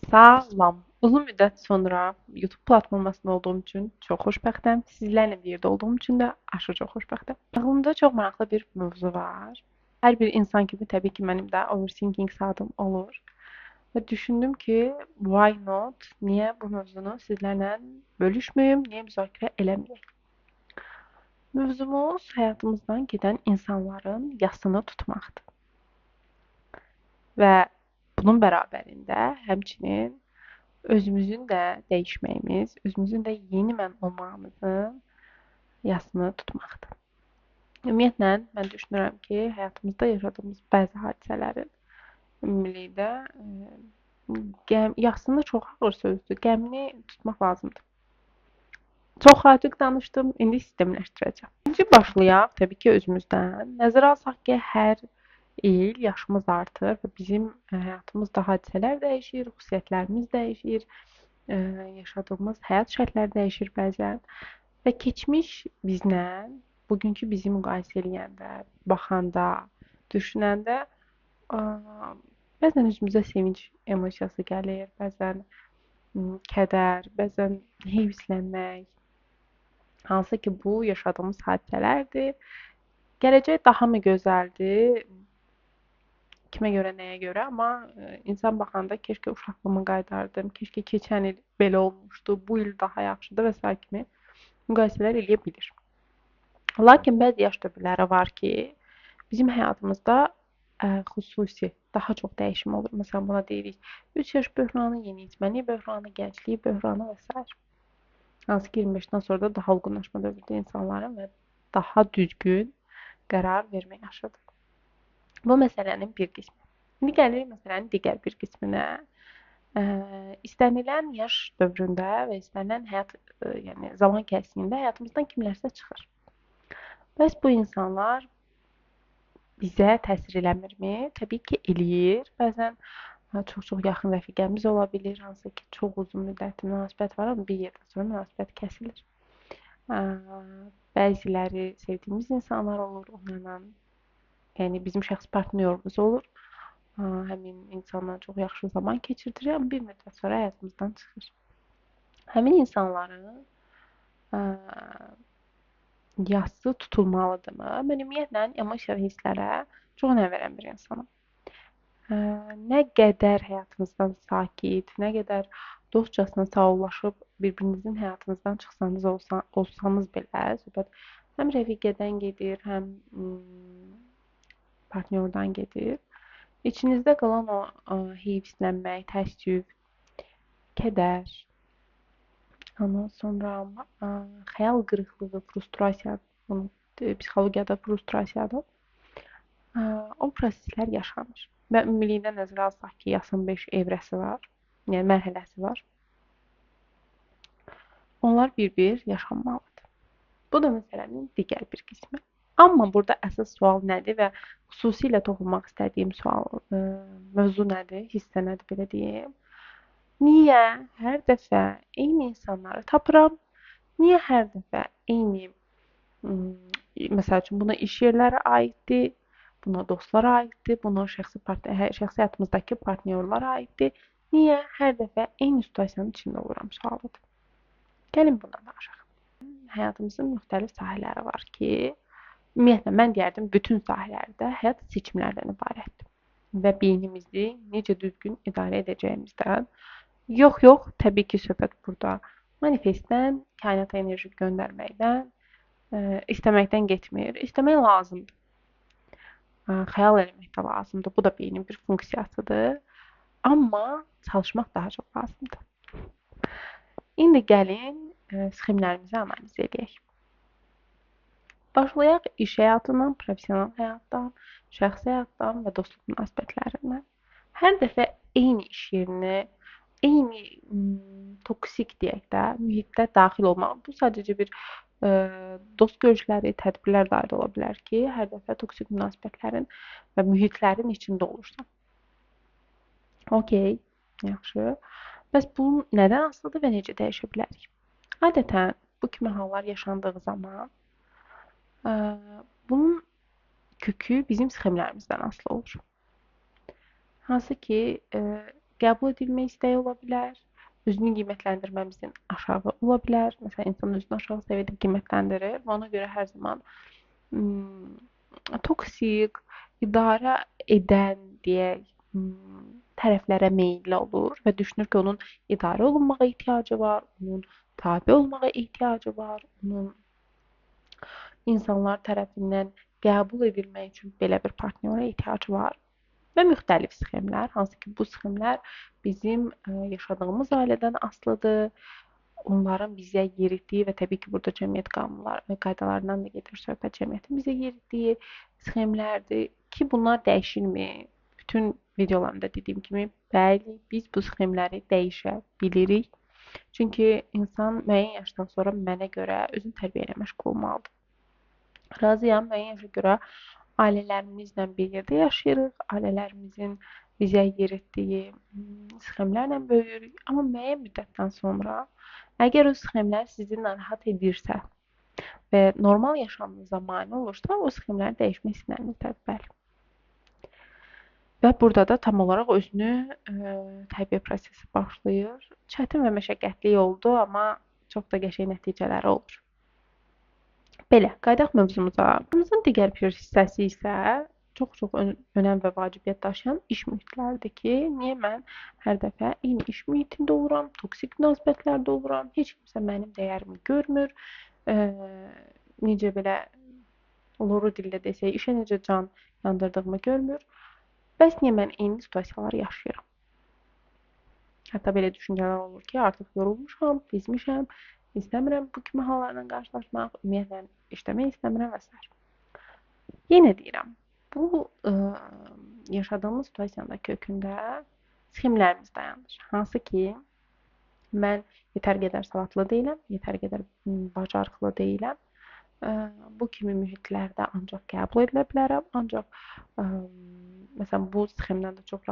Salam. Uzun müddət sonra YouTube platformasında olduğum üçün çox xoşbəxtəm. Sizlərlə bir yerdə olduğum üçün də aşırı çox xoşbəxtəm. Ağlımda çox maraqlı bir mövzu var. Hər bir insan kimi təbii ki, mənim də overthinking saatim olur. Və düşündüm ki, why not? Niyə bu mövzunu sizlərlə bölüşməyim, niyə müzakirə eləməyək? Mövzumuz həyatımızdan gedən insanların yasını tutmaqdır. Və bunun bərabərində həmçinin özümüzün də dəyişməyimiz, özümüzün də yeni mən olmağımızın yasını tutmaqdır. Ümumiyyətlə, mən düşünürəm ki, həyatımızda yaşadığımız bəzi hadisələrin ümumilikdə yasını çox ağır sözdür, qəmini tutmaq lazımdır. Çox xatircəm danışdım, indi sistemləşdirəcəm. Birinci başlayaq təbii ki, özümüzdən. Nəzərə alsaq ki, hər il yaşımız artır və bizim həyatımızda hadisələr dəyişir, xüsusiyyətlərimiz dəyişir, yaşadığımız həyat şərtləri dəyişir bəzən və keçmiş bizlə bugünkü bizi müqayisə eləyəndə, baxanda, düşünəndə bəzən üzümüzə sevinc emosiyası gəlir, bəzən kədər, bəzən heyfsilənmək. Hansı ki, bu yaşadığımız hadisələrdir. Gələcək daha mı gözəldir? Kimə görə, nəyə görə? Amma insan baxanda keşke uşaqlığıma qayıdardım, keşke keçən il belə olmuşdu, bu il daha yaxşıdır və s. kimi müqayisələr eləyə bilir. Lakin bəzi yaş dövrləri var ki, bizim həyatımızda xüsusi, daha çox dəyişim olur. Məsələn, buna deyirik 3 yaş böhranı, yeniyetməlik böhranı, gənclik böhranı və s. Hansı ki, 25-dən sonra da daha olgunlaşma dövründə insanların və daha düzgün qərar vermə yaşıdır. Bu məsələnin bir qismi. İndi gəlirik məsələnin digər bir qisminə. İstənilən yaş dövründə və istənilən həyat, yəni zaman kəsiyində həyatımızdan kimlərsə çıxır. Bəs bu insanlar bizə təsir eləmirmi? Təbii ki, eləyir. Bəzən çox yaxın rəfiqəmiz ola bilir, hansı ki, çox uzun müddətli münasibət var, amma bir yerdən sonra münasibət kəsilir. Bəziləri sevdiyimiz insanlar olur, onlarla, yəni bizim şəxsi partnyorumuz olur. Həmin insanla çox yaxşı zaman keçirdirik, amma bir müddət sonra həyatımızdan çıxır. Həmin insanların yası tutulmalıdırmı? Mən ümumiyyətlə emosiya və hisslərə çox önəm verən bir insanam. Nə qədər həyatınızdan sakit, nə qədər dostcasına sağollaşıb bir-birinizin həyatınızdan çıxsanız olsanız belə, söhbət həm rəfiqədən gedir, həm partnyordan gedir. İçinizdə qalan o heyfsilənmək, təəssüf, kədər, ondan sonra xəyal qırıqlığı, frustrasiya, psixologiyada frustrasiyadır. O proseslər yaşanır. Və ümumilikdə nəzərə alsaq ki, yasın 5 evrəsi var, yəni mərhələsi var. Onlar bir-bir yaşanmalıdır. Bu da məsələnin digər bir qismi. Amma burada əsas sual nədir və xüsusilə toxunmaq istədiyim mövzu nədir, hissə nədir belə deyim. Niyə hər dəfə eyni insanları tapıram? Niyə hər dəfə eyni, məsəl üçün, buna iş yerləri aiddir, buna dostlara aiddir, buna şəxsi həyatımızdakı partnyorlara aiddir. Niyə hər dəfə eyni situasiyanın içində oluram sualıdır. Gəlin buna danışaq. Həyatımızın müxtəlif sahələri var ki, ümumiyyətlə mən deyərdim, bütün sahələrdə həyat seçimlərdən ibarətdir. Və beynimizi necə düzgün idarə edəcəyimizdən. Yox, təbii ki, söhbət burada manifestdən, kainata enerji göndərməkdən, istəməkdən getmir. İstəmək lazımdır. Xəyal eləmək də lazımdır. Bu da beynin bir funksiyasıdır. Amma çalışmaq daha çox lazımdır. İndi gəlin sxemlərimizi analiz edək. Başlayaq iş həyatından, professional həyatdan, şəxsi həyatdan və dostluq münasibətlərindən. Hər dəfə eyni iş yerinə, eyni toksik deyək də, mühitdə daxil olmaq. Bu sadəcə bir dost görüşləri, tədbirlər də aid ola bilər ki, hər dəfə toksik münasibətlərin və mühitlərin içində olursan. Okey, yaxşı. Bəs bu nədən asılıdır və necə dəyişə bilərik? Adətən bu kimi hallar yaşandığı zaman bunun kökü bizim sxemlərimizdən asılı olur. Hansı ki, qəbul edilmə istəyi ola bilər. Özünü qiymətləndirməmizin aşağı ola bilər. Məsələn, insan özünü aşağı səviyyədə qiymətləndirir və ona görə hər zaman toksik, idarə edən deyək, tərəflərə meyilli olur və düşünür ki, onun idarə olunmağa ehtiyacı var, onun tabe olmağa ehtiyacı var, onun insanlar tərəfindən qəbul edilmək üçün belə bir partnyora ehtiyacı var. Və müxtəlif sxemlər, hansı ki, bu sxemlər bizim yaşadığımız ailədən asılıdır. Onların bizə yeritdiyi və təbii ki, burada cəmiyyət qanunları və qaydalarından da gedir söhbət, cəmiyyətin bizə yeritdiyi sxemlərdir ki, bunlar dəyişilmir. Bütün videolarımda dediyim kimi, bəli, biz bu sxemləri dəyişə bilirik. Çünki insan müəyyən yaşdan sonra mənə görə özünü tərbiyə ilə məşğul olmalıdır. Razıyam, müəyyən yaşa görə ailələrimizlə bir yerdə yaşayırıq, ailələrimizin bizə yeritdiyi sxemlərlə böyüyürük. Amma müəyyən müddətdən sonra, əgər o sxemlər sizi narahat edirsə və normal yaşamınıza mane olursa, o sxemləri dəyişmək istəməlidir, bəli. Və burada da tam olaraq özünü tərbiyə prosesi başlayır. Çətin və məşəqqətli oldu, amma çox da qəşəng nəticələri olur. Belə, qayıdaq mövzumuza. Mövzumuzun digər bir hissəsi isə çox önəm və vacibiyyət daşıyan iş mühitləridir ki, niyə mən hər dəfə eyni iş mühitində oluram, toksik münasibətlərdə oluram, heç kimsə mənim dəyərimi görmür, necə belə loru dillə desək, işə necə can yandırdığımı görmür. Bəs niyə mən eyni situasiyaları yaşayıram? Hətta belə düşüncələr olur ki, artıq yorulmuşam, bezmişəm, istəmirəm bu kimi hallarla qarşılaşmaq, ümumiyyətlə işləmək istəmirəm və s. Yenə deyirəm, bu yaşadığımız situasiyanın da kökündə sxemlərimiz dayanır. Hansı ki, mən yetər qədər savadlı deyiləm, yetər qədər bacarıqlı deyiləm. Bu kimi mühitlərdə ancaq qəbul edilə bilərəm, ancaq məsələn, bu sxemdən də çox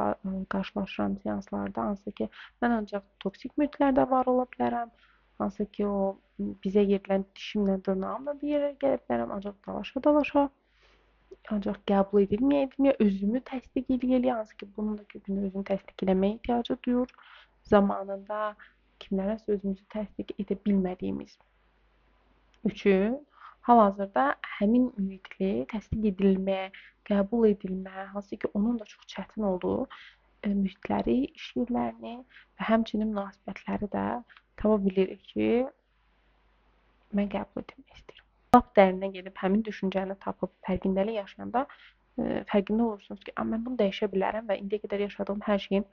qarşılaşıram seanslarda, hansı ki, mən ancaq toksik mühitlərdə var ola bilərəm, hansı ki, o bizə yerilən dişimlə, dırnağımla bir yerə gələ bilərəm, ancaq dalaşa-dalaşa, ancaq qəbul edilməyə, özümü təsdiq eləyə, hansı ki, bunun da kökündə özünü təsdiq eləməyə ehtiyacı duyur. Zamanında kimlərəsə özümüzü təsdiq edə bilmədiyimiz üçün hal-hazırda həmin mühitli təsdiq edilmə, qəbul edilmə, hansı ki, onun da çox çətin olduğu mühitləri, iş yerlərini və həmçinin münasibətləri də tapa bilirik ki, mən qəbul edilmək istəyirəm. Lap dərinə gedib həmin düşüncəni tapıb fərqindəlik yaşayanda fərqində olursunuz ki, mən bunu dəyişə bilərəm və indiyə qədər yaşadığım hər şeyin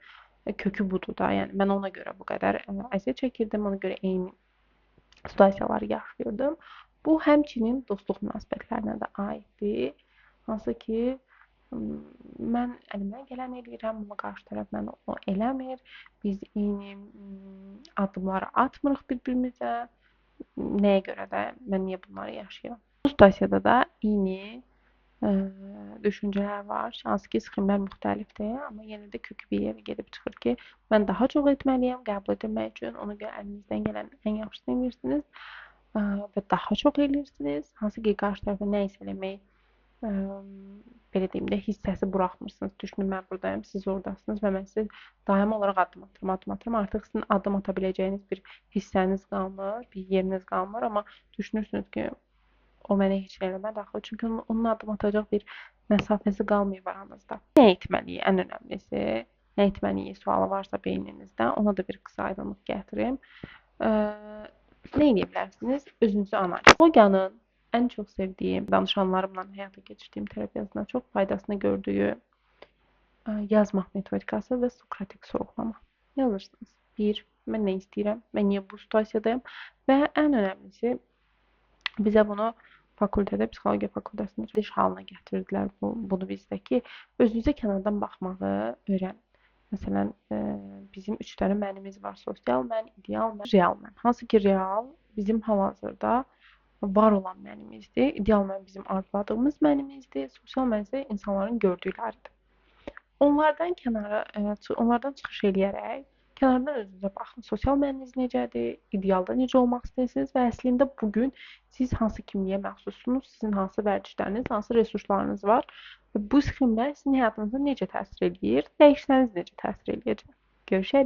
kökü budur da. Yəni mən ona görə bu qədər əziyyət çəkirdim, ona görə eyni situasiyaları yaşayırdım. Bu həmçinin dostluq münasibətlərinə də aiddir. Hansı ki, mən əlimdən gələn eləyirəm, amma qarşı tərəf mənə o eləmir. Biz eyni addımları atmırıq bir-birimizə. Nəyə görə də mən niyə bunları yaşayıram? Bu situasiyada da eyni düşüncələr var. Hansı ki, sxemlər müxtəlifdir, amma yenə də kökü bir yerə gedib çıxır ki, mən daha çox etməliyəm qəbul edilmək üçün. Ona görə əlinizdən gələn ən yaxşısını edirsiniz və daha çox edirsiniz. Hansı ki, qarşı tərəfə nə isə eləmək, belə deyim də, hissəsi buraxmırsınız. Düşünün, mən buradayım, siz oradasınız və mən sizə daimi olaraq addım atıram. Artıq sizin addım ata biləcəyiniz bir hissəniz qalmır, bir yeriniz qalmır, amma düşünürsünüz ki, o mənə heç eləmədi axı, çünki onun addım atacaq bir məsafəsi qalmayıb aranızda. Nə etməliyik? Ən önəmlisi, nə etməliyik sualı varsa beyninizdə, ona da bir qısa aydınlıq gətirim. Nə edə bilərsiniz? Özünüzü analiz. Psixologiyanın ən çox sevdiyim, danışanlarımla həyata keçirdiyim terapiyasına çox faydasını gördüyü yazmaq metodikası və Sokratik sorğulama. Yazırsınız. 1. Mən nə istəyirəm? Mən niyə bu situasiyadayım? Və ən önəmlisi, bizə bunu fakültədə, psixologiya fakültəsində iş halına gətirdilər bunu bizdə ki, özünüzə kənardan baxmağı öyrənin. Məsələn, bizim 3 dənə mənimiz var. Sosial mən, ideal mən, real mən. Hansı ki, real bizim hal-hazırda var olan mənimizdir. İdeal mən bizim arzuladığımız mənimizdir. Sosial mən isə insanların gördükləridir. Onlardan çıxış eləyərək kənardan özünüzə baxın. Sosial məniniz necədir? İdealda necə olmaq istəyirsiniz? Və əslində bugün siz hansı kimliyə məxsussunuz? Sizin hansı vərdişləriniz, hansı resurslarınız var? Və bu sxemlər sizin həyatınıza necə təsir eləyir? Dəyişsəniz necə təsir eləyəcək? Görüşərik.